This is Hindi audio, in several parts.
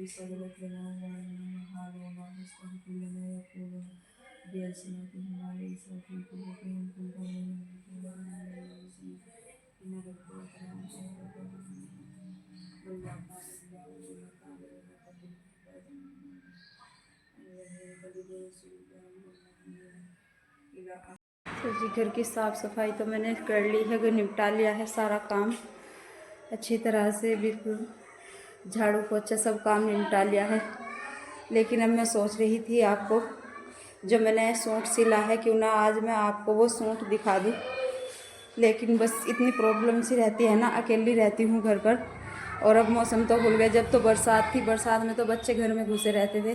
तो जी घर की साफ़ सफाई तो मैंने कर ली है, निपटा लिया है सारा काम अच्छी तरह से, बिल्कुल झाड़ू पोछा सब काम निपटा लिया है। लेकिन अब मैं सोच रही थी आपको जो मैंने सूट सिला है क्यों ना आज मैं आपको वो सूट दिखा दूँ। लेकिन बस इतनी प्रॉब्लम सी रहती है ना, अकेली रहती हूँ घर पर, और अब मौसम तो खुल गया। जब तो बरसात थी, बरसात में तो बच्चे घर में घुसे रहते थे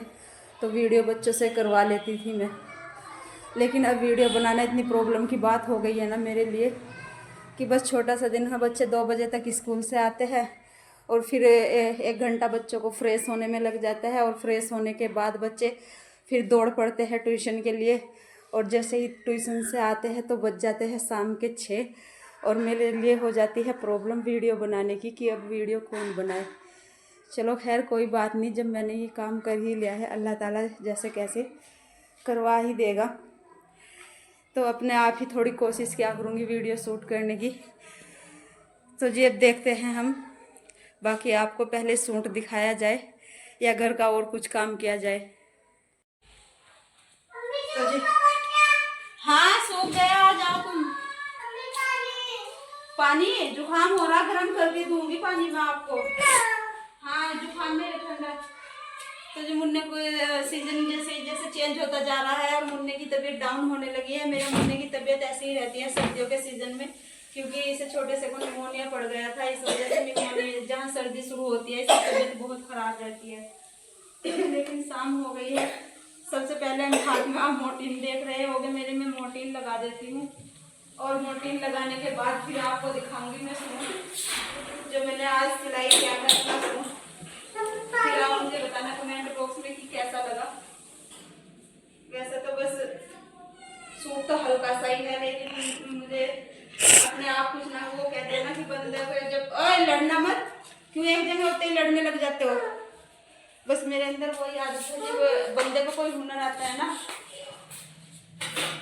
तो वीडियो बच्चों से करवा लेती थी मैं। लेकिन अब वीडियो बनाना इतनी प्रॉब्लम की बात हो गई है ना मेरे लिए कि बस छोटा सा दिन है, बच्चे 2 बजे तक स्कूल से आते हैं और फिर 1 घंटा बच्चों को फ्रेश होने में लग जाता है, और फ्रेश होने के बाद बच्चे फिर दौड़ पड़ते हैं ट्यूशन के लिए, और जैसे ही ट्यूशन से आते हैं तो बज जाते हैं शाम के 6, और मेरे लिए हो जाती है प्रॉब्लम वीडियो बनाने की कि अब वीडियो कौन बनाए। चलो खैर कोई बात नहीं, जब मैंने ये काम कर ही लिया है अल्लाह ताला जैसे कैसे करवा ही देगा। तो अपने आप ही थोड़ी कोशिश क्या करूँगी वीडियो शूट करने की। तो जी अब देखते हैं हम, बाकी आपको पहले सूट दिखाया जाए या घर का और कुछ काम किया जाए। तो जी हाँ सूख गया, आ जाओ तुम। पानी जुकाम हो रहा, गर्म करके दूंगी पानी में आपको। हाँ जुकाम में ठंडा। तो जो मुन्ने को सीजन जैसे जैसे चेंज होता जा रहा है और मुन्ने की तबीयत डाउन होने लगी है। मेरे मुन्ने की तबीयत ऐसी ही रहती है सर्दियों के सीजन में, क्योंकि इसे छोटे से को निमोनिया पड़ गया था, इस वजह से निमोनिया जहाँ सर्दी शुरू होती है इसकी तबीयत बहुत खराब रहती है। लेकिन शाम हो गई है। सबसे पहले हम हाथ में आप मोर्टीन देख रहे होगे मेरे में मोर्टीन लगा देती हूँ, और मोर्टीन लगाने के बाद फिर आपको दिखाऊंगी मैं सूट जो मैंने आज सिलाई किया था। फिर आप मुझे बताना कमेंट बॉक्स में कि कैसा लगा। वैसे तो बस सूट तो हल्का सा ही है, लेकिन मुझे अपने आप कुछ ना वो कहते हैं ना कि बंदे को जब ओए लड़ना मत, क्यों एक जगह होते ही लड़ने लग जाते हो। बस मेरे अंदर वही आदत है, जब बंदे को कोई हुनर आता है ना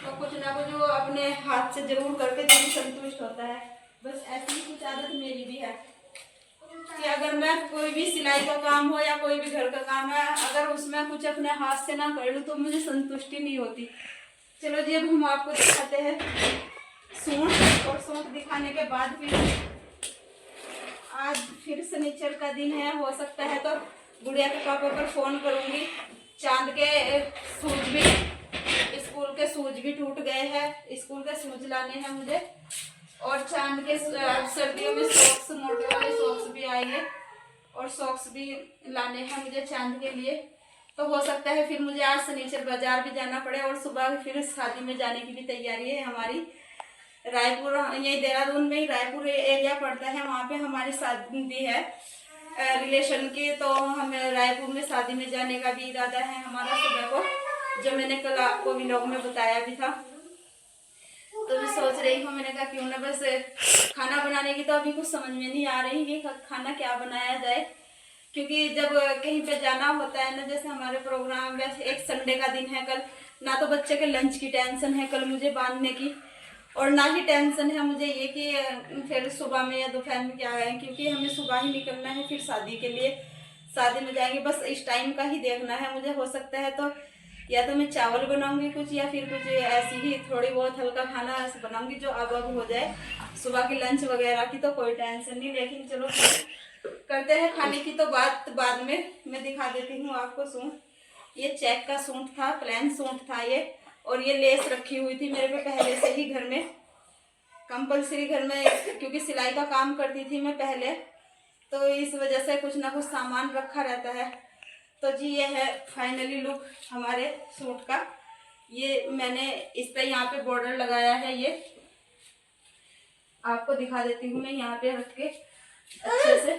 तो कुछ ना कुछ वो अपने हाथ से जरूर करके जरूर संतुष्ट होता है। बस ऐसी ही कुछ आदत मेरी भी है कि अगर मैं कोई भी सिलाई का काम हो या कोई भी घर का काम है, अगर उसमें कुछ अपने हाथ से ना कर लूँ तो मुझे संतुष्टि नहीं होती। चलो जी अब हम आपको दिखाते हैं सूट, और सूट दिखाने के बाद फिर आज फिर शनिचर का दिन है, हो सकता है तो गुड़िया के पापा पर फोन करूंगी। चांद के सूज भी, स्कूल के सूज भी टूट गए हैं, स्कूल के सूज लाने हैं मुझे, और चांद के सर्दियों में सॉक्स, मोटे वाले सॉक्स भी आएंगे और सॉक्स भी लाने हैं मुझे चांद के लिए। तो हो सकता है फिर मुझे आज शनिचर बाजार भी जाना पड़े, और सुबह फिर शादी में जाने की भी तैयारी है हमारी। रायपुर, यही देहरादून में ही रायपुर एरिया पड़ता है, वहाँ पे हमारी शादी है रिलेशन की, तो हमें रायपुर में शादी में जाने का भी इरादा है हमारा सुबह को, जो मैंने कल आपको व्लॉग में बताया भी था। तो मैं सोच रही हूँ, मैंने कहा क्यों ना बस खाना बनाने की तो अभी कुछ समझ में नहीं आ रही कि खाना क्या बनाया जाए, क्योंकि जब कहीं पे जाना होता है ना, जैसे हमारे प्रोग्राम, वैसे एक संडे का दिन है कल, ना तो बच्चे के लंच की टेंशन है कल मुझे बांधने की, और ना ही टेंशन है मुझे ये कि फिर सुबह में या दोपहर में क्या है, क्योंकि हमें सुबह ही निकलना है फिर शादी के लिए, शादी में जाएंगे। बस इस टाइम का ही देखना है मुझे। हो सकता है तो या तो मैं चावल बनाऊंगी कुछ, या फिर कुछ ऐसी ही थोड़ी बहुत हल्का खाना बनाऊंगी जो अब हो जाए। सुबह की लंच वगैरह की तो कोई टेंशन नहीं, लेकिन चलो करते हैं खाने की तो बात बाद में। मैं दिखा देती हूँ आपको सूट। ये चेक का सूट था, प्लेन सूट था ये, और ये लेस रखी हुई थी मेरे पे पहले से ही घर में, कंपलसरी घर में, क्योंकि सिलाई का काम करती थी मैं पहले, तो इस वजह से कुछ ना कुछ सामान रखा रहता है। तो जी ये है फाइनली लुक हमारे सूट का। ये मैंने इस पे यहाँ पे बॉर्डर लगाया है, ये आपको दिखा देती हूँ मैं यहाँ पे रख के अच्छे से।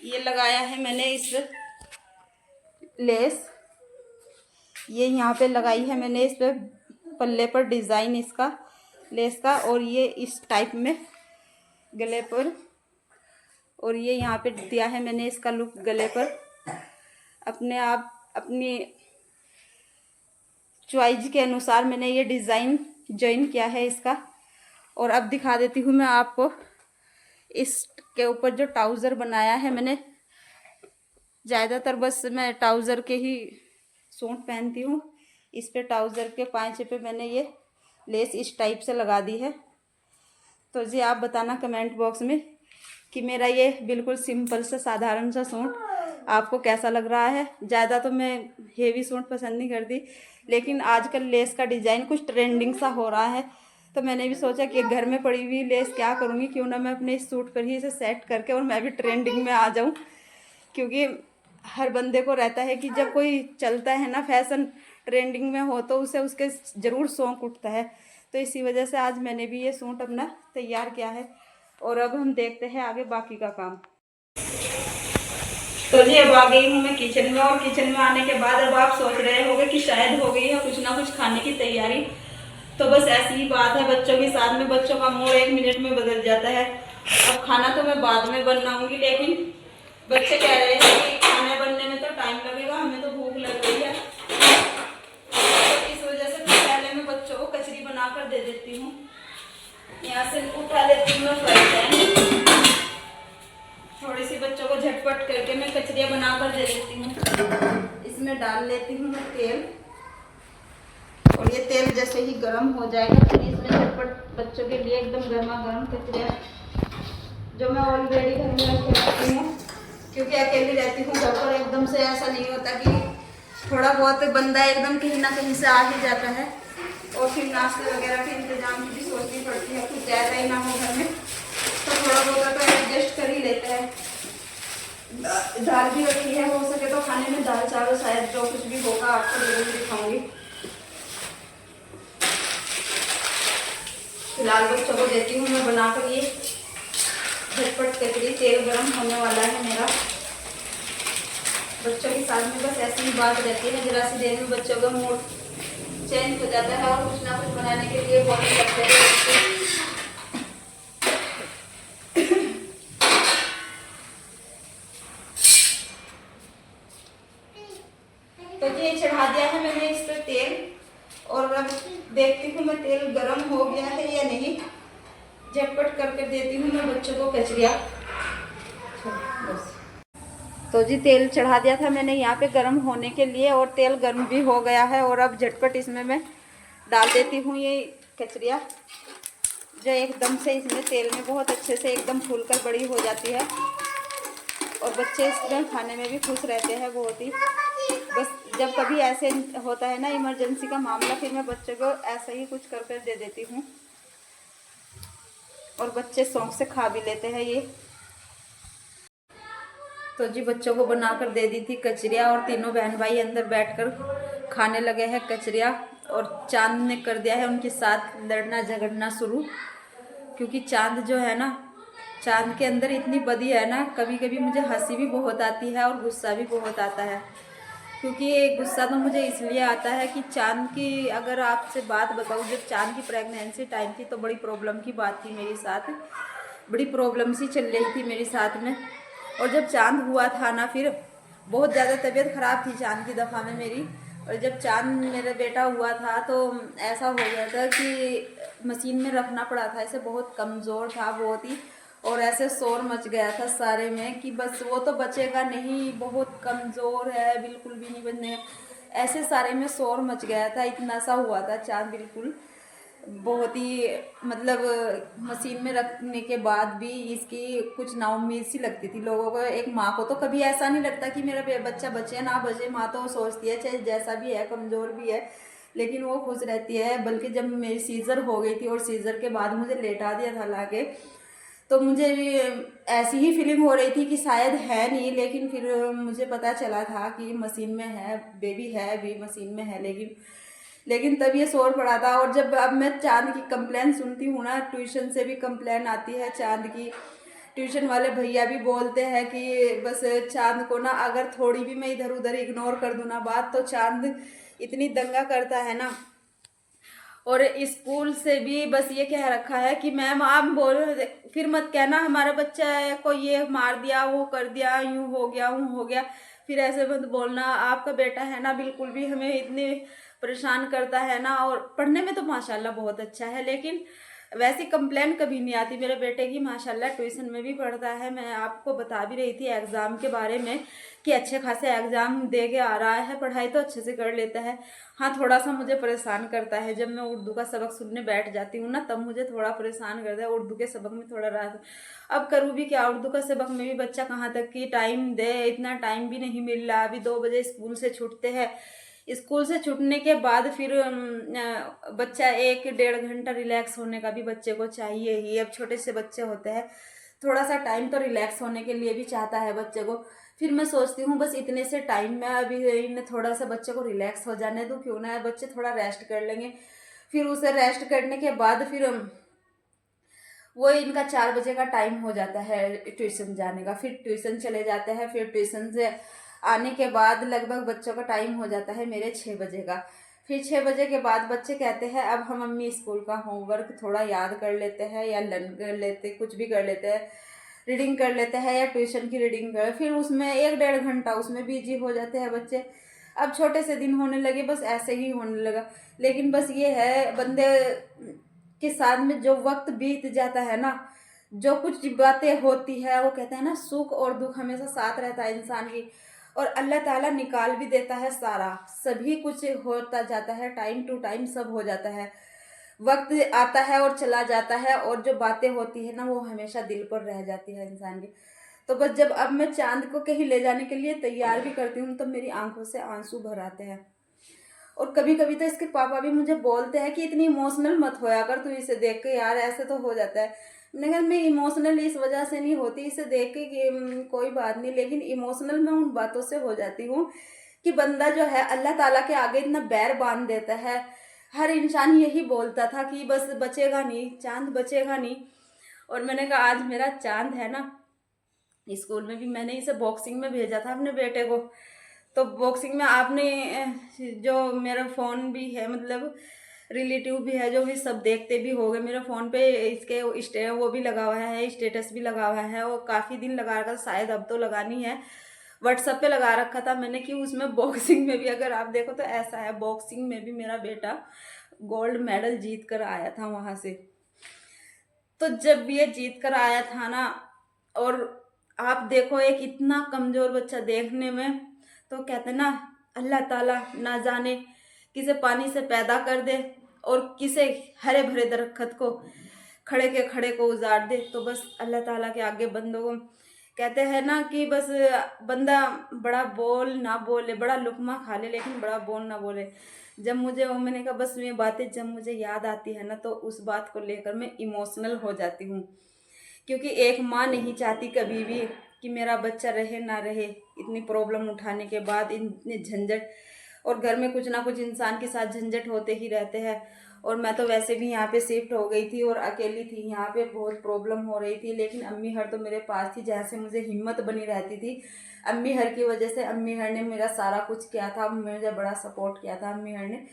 ये लगाया है मैंने इस लेस, ये यहाँ पे लगाई है मैंने इस पे पल्ले पर डिज़ाइन इसका लेस का, और ये इस टाइप में गले पर, और ये यहाँ पे दिया है मैंने इसका लुक गले पर। अपने आप अपनी चॉइस के अनुसार मैंने ये डिज़ाइन ज्वाइन किया है इसका। और अब दिखा देती हूँ मैं आपको इसके ऊपर जो ट्राउज़र बनाया है मैंने। ज़्यादातर बस मैं ट्राउज़र के ही सूट पहनती हूँ। इस पे ट्राउज़र के पाँचे पे मैंने ये लेस इस टाइप से लगा दी है। तो जी आप बताना कमेंट बॉक्स में कि मेरा ये बिल्कुल सिंपल सा साधारण सा सूट आपको कैसा लग रहा है। ज़्यादा तो मैं हेवी सूट पसंद नहीं करती, लेकिन आजकल लेस का डिज़ाइन कुछ ट्रेंडिंग सा हो रहा है, तो मैंने भी सोचा कि घर में पड़ी हुई लेस क्या करूँगी, क्यों ना मैं अपने इस सूट पर ही इसे सेट करके और मैं भी ट्रेंडिंग में आ जाऊँ। क्योंकि हर बंदे को रहता है कि जब कोई चलता है ना फैशन ट्रेंडिंग में हो तो उसे उसके ज़रूर शौक उठता है। तो इसी वजह से आज मैंने भी ये सूट अपना तैयार किया है। और अब हम देखते हैं आगे बाकी का काम। तो जी अब आ गई हूँ मैं किचन में, और किचन में आने के बाद अब आप सोच रहे होंगे कि शायद हो गई है कुछ ना कुछ खाने की तैयारी। तो बस ऐसी ही बात है बच्चों के साथ में, बच्चों का मूड 1 मिनट में बदल जाता है। अब खाना तो मैं बाद में बनाऊंगी, लेकिन बच्चे कह रहे हैं कि खाने बनने में तो टाइम लगेगा, हमें तो भूख लग रही है। तो इस वजह से पहले मैं बच्चों को कचरी बना कर दे देती हूँ। यहाँ से उठा लेती हूँ मैं फ्राई पैन, थोड़ी सी बच्चों को झटपट करके मैं कचरियाँ बना कर दे देती हूँ। इसमें डाल लेती हूँ मैं तेल, और ये तेल जैसे ही गर्म हो जाएगा फिर इसमें झटपट बच्चों के लिए एकदम गर्मा गर्म कचरियाँ जो मैं ऑलरेडी घर में रख रखती हूँ, क्योंकि अकेली रहती हूँ घर पर। एकदम से ऐसा नहीं होता कि थोड़ा बहुत बंदा एकदम कहीं ना कहीं से आ ही जाता है, और फिर नाश्ते वगैरह के इंतजाम की भी सोचनी पड़ती है। कुछ ज़्यादा ही ना हो घर में तो थोड़ा बहुत तो एडजस्ट कर ही लेते हैं। दाल भी रखी है, हो सके तो खाने में दाल चावल शायद जो कुछ भी होगा आपको जरूर दिखाऊंगी। फिलहाल बच्चों को देती हूँ मैं बनाकर ये झटपट कचरी। तेल गरम होने वाला है मेरा। बच्चों के साथ में बस ऐसी ही बात रहती है, जरा सी देर में बच्चों का मूड चेंज हो जाता है और कुछ ना कुछ बनाने के लिए बोलने लगते हैं। तो ये चढ़ा दिया है मैंने इस पर तेल, और अब देखती हूँ मैं तेल गरम हो गया है या नहीं। झटपट करके देती हूँ मैं बच्चों को कचरिया। तो जी तेल चढ़ा दिया था मैंने यहाँ पे गर्म होने के लिए, और तेल गर्म भी हो गया है। और अब झटपट इसमें मैं डाल देती हूँ ये कचरिया, जो एकदम से इसमें तेल में बहुत अच्छे से एकदम फूलकर बड़ी हो जाती है, और बच्चे इसमें खाने में भी खुश रहते हैं बहुत ही। बस जब कभी ऐसे होता है ना इमरजेंसी का मामला, फिर मैं बच्चों को ऐसा ही कुछ कर कर दे देती हूँ, और बच्चे शौक से खा भी लेते हैं ये। तो जी बच्चों को बनाकर दे दी थी कचरिया, और तीनों बहन भाई अंदर बैठकर खाने लगे हैं कचरिया। और चांद ने कर दिया है उनके साथ लड़ना झगड़ना शुरू, क्योंकि चांद जो है ना, चांद के अंदर इतनी बदी है ना, कभी कभी मुझे हंसी भी बहुत आती है और गुस्सा भी बहुत आता है। क्योंकि गुस्सा तो मुझे इसलिए आता है कि चांद की अगर आपसे बात बताऊँ, जब चांद की प्रेगनेंसी टाइम थी तो बड़ी प्रॉब्लम की बात थी मेरे साथ, बड़ी प्रॉब्लम सी चल रही थी मेरे साथ में। और जब चांद हुआ था ना, फिर बहुत ज़्यादा तबीयत ख़राब थी चांद की दफ़ा में मेरी। और जब चांद मेरा बेटा हुआ था तो ऐसा हो गया था कि मशीन में रखना पड़ा था, ऐसे बहुत कमज़ोर था बहुत ही, और ऐसे शोर मच गया था सारे में कि बस वो तो बचेगा नहीं, बहुत कमज़ोर है, बिल्कुल भी नहीं बचने, ऐसे सारे में शोर मच गया था। इतना सा हुआ था चांद, बिल्कुल बहुत ही मतलब मशीन में रखने के बाद भी इसकी कुछ नाउम्मीद सी लगती थी लोगों को। एक माँ को तो कभी ऐसा नहीं लगता कि मेरा बच्चा बचे ना बचे, माँ तो सोचती है चाहे जैसा भी है, कमज़ोर भी है, लेकिन वो खुश रहती है। बल्कि जब मेरी सीज़र हो गई थी और सीज़र के बाद मुझे लेटा दिया था लाके, तो मुझे भी ऐसी ही फीलिंग हो रही थी कि शायद है नहीं, लेकिन फिर मुझे पता चला था कि मशीन में है, बेबी है भी मशीन में है, लेकिन तब ये शोर पड़ा था। और जब अब मैं चांद की कंप्लेन सुनती हूँ ना, ट्यूशन से भी कंप्लेन आती है चांद की, ट्यूशन वाले भैया भी बोलते हैं कि बस चांद को ना अगर थोड़ी भी मैं इधर उधर इग्नोर कर दूँ ना बात, तो चांद इतनी दंगा करता है ना। और स्कूल से भी बस ये कह रखा है कि मैम आप बोल फिर मत कहना हमारा बच्चा को ये मार दिया, वो कर दिया, यूँ हो गया, यूँ हो गया। फिर ऐसे मत बोलना, आपका बेटा है ना बिल्कुल भी हमें इतने परेशान करता है ना। और पढ़ने में तो माशाल्लाह बहुत अच्छा है, लेकिन वैसी कंप्लेन कभी नहीं आती मेरे बेटे की। माशाल्लाह ट्यूशन में भी पढ़ता है। मैं आपको बता भी रही थी एग्ज़ाम के बारे में कि अच्छे खासे एग्ज़ाम दे के आ रहा है, पढ़ाई तो अच्छे से कर लेता है। हाँ, थोड़ा सा मुझे परेशान करता है जब मैं उर्दू का सबक सुनने बैठ जाती हूँ ना, तब मुझे थोड़ा परेशान करता है। उर्दू के सबक में थोड़ा राहत, अब करूँ भी क्या, उर्दू का सबक में भी बच्चा कहाँ तक की टाइम दे, इतना टाइम भी नहीं मिल रहा। अभी 2 बजे स्कूल से छूटते हैं, स्कूल से छूटने के बाद फिर बच्चा 1-1.5 घंटा रिलैक्स होने का भी बच्चे को चाहिए ही। अब छोटे से बच्चे होते हैं, थोड़ा सा टाइम तो रिलैक्स होने के लिए भी चाहता है बच्चे को। फिर मैं सोचती हूँ बस इतने से टाइम में अभी इन्हें थोड़ा सा बच्चे को रिलैक्स हो जाने दूँ, क्यों ना है, बच्चे थोड़ा रेस्ट कर लेंगे। फिर उसे रेस्ट करने के बाद फिर वो इनका 4 बजे का टाइम हो जाता है ट्यूशन जाने का। फिर ट्यूशन चले जाते हैं, फिर ट्यूशन से आने के बाद लगभग बच्चों का टाइम हो जाता है मेरे 6 बजे का। फिर 6 बजे के बाद बच्चे कहते हैं अब हम मम्मी स्कूल का होमवर्क थोड़ा याद कर लेते हैं या लर्न कर लेते, कुछ भी कर लेते हैं, रीडिंग कर लेते हैं या ट्यूशन की रीडिंग कर, फिर उसमें 1-1.5 घंटा उसमें बिजी हो जाते हैं बच्चे। अब छोटे से दिन होने लगे, बस ऐसे ही होने लगा। लेकिन बस ये है, बंदे के साथ में जो वक्त बीत जाता है ना, जो कुछ बातें होती है, वो कहते हैं ना सुख और दुख हमेशा साथ रहता है इंसान की, और अल्लाह ताला निकाल भी देता है सारा, सभी कुछ होता जाता है, टाइम टू टाइम सब हो जाता है। वक्त आता है और चला जाता है, और जो बातें होती है ना वो हमेशा दिल पर रह जाती है इंसान की। तो बस जब अब मैं चांद को कहीं ले जाने के लिए तैयार भी करती हूँ तब मेरी आंखों से आंसू भर आते हैं। और कभी कभी तो इसके पापा भी मुझे बोलते हैं कि इतनी इमोशनल मत होया कर तू इसे देख के, यार ऐसे तो हो जाता है। लेकिन मैं इमोशनल इस वजह से नहीं होती इसे देख के कि कोई बात नहीं, लेकिन इमोशनल मैं उन बातों से हो जाती हूँ कि बंदा जो है अल्लाह ताला के आगे इतना बैर बांध देता है। हर इंसान यही बोलता था कि बस बचेगा नहीं, चांद बचेगा नहीं। और मैंने कहा आज मेरा चांद है ना। स्कूल में भी मैंने इसे बॉक्सिंग में भेजा था अपने बेटे को, तो बॉक्सिंग में आपने जो मेरा फ़ोन भी है, मतलब रिलेटिव भी है जो भी सब देखते भी होंगे मेरे फ़ोन पे, इसके वो भी लगा हुआ है, स्टेटस भी लगा हुआ है, वो काफ़ी दिन लगा रखा, शायद अब तो लगानी है, व्हाट्सएप पे लगा रखा था मैंने कि उसमें बॉक्सिंग में भी अगर आप देखो तो ऐसा है, बॉक्सिंग में भी मेरा बेटा गोल्ड मेडल जीत कर आया था वहाँ से। तो जब ये जीत कर आया था ना, और आप देखो एक इतना कमज़ोर बच्चा देखने में, तो कहते ना अल्लाह ताला ना जाने किसे पानी से पैदा कर दे और किसे हरे भरे दरख्त को खड़े के खड़े को उजाड़ दे। तो बस अल्लाह ताला के आगे बंदों को कहते हैं ना कि बस बंदा बड़ा बोल ना बोले, बड़ा लुकमा खा ले लेकिन बड़ा बोल ना बोले। जब मुझे वो मैंने कहा बस ये बातें जब मुझे याद आती है ना, तो उस बात को लेकर मैं इमोशनल हो जाती हूँ। क्योंकि एक माँ नहीं चाहती कभी भी कि मेरा बच्चा रहे ना रहे, इतनी प्रॉब्लम उठाने के बाद इतने झंझट, और घर में कुछ ना कुछ इंसान के साथ झंझट होते ही रहते हैं। और मैं तो वैसे भी यहाँ पे शिफ्ट हो गई थी और अकेली थी, यहाँ पे बहुत प्रॉब्लम हो रही थी, लेकिन अम्मी हर तो मेरे पास थी, जहाँ से मुझे हिम्मत बनी रहती थी। अम्मी हर की वजह से, अम्मी हर ने मेरा सारा कुछ किया था, मुझे बड़ा सपोर्ट किया था अम्मी हर ने,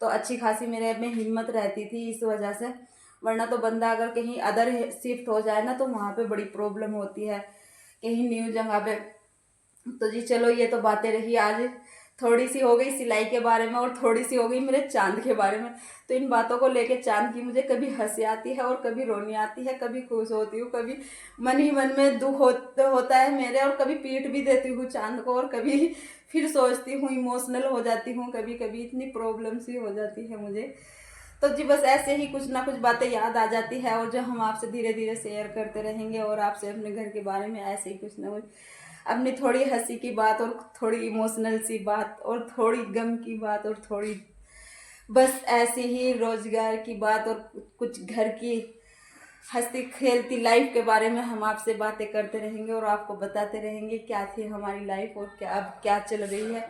तो अच्छी खासी मेरे में हिम्मत रहती थी इस वजह से। वरना तो बंदा अगर कहीं अदर शिफ्ट हो जाए ना तो वहाँ पे बड़ी प्रॉब्लम होती है, कहीं न्यू जगह पे। तो जी चलो, ये तो बातें रही आज, थोड़ी सी हो गई सिलाई के बारे में और थोड़ी सी हो गई मेरे चांद के बारे में। तो इन बातों को लेके चांद की मुझे कभी हंसी आती है और कभी रोनी आती है, कभी खुश होती हूँ, कभी मन ही मन में दुख होता है मेरे, और कभी पीट भी देती हूँ चांद को, और कभी फिर सोचती हूँ, इमोशनल हो जाती हूँ, कभी कभी इतनी प्रॉब्लम सी हो जाती है मुझे। तो जी बस ऐसे ही कुछ ना कुछ बातें याद आ जाती है, और जो हम आपसे धीरे धीरे शेयर करते रहेंगे, और आपसे अपने घर के बारे में ऐसे ही कुछ ना कुछ, अपनी थोड़ी हंसी की बात और थोड़ी इमोशनल सी बात और थोड़ी गम की बात और थोड़ी बस ऐसी ही रोजगार की बात और कुछ घर की हंसती खेलती लाइफ के बारे में हम आपसे बातें करते रहेंगे, और आपको बताते रहेंगे क्या थी हमारी लाइफ और क्या अब क्या चल रही है।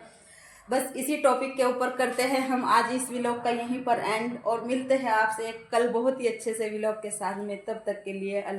बस इसी टॉपिक के ऊपर करते हैं हम आज इस व्लॉग का यहीं पर एंड, और मिलते हैं आपसे कल बहुत ही अच्छे से व्लॉग के साथ में। तब तक के लिए अल्लाह।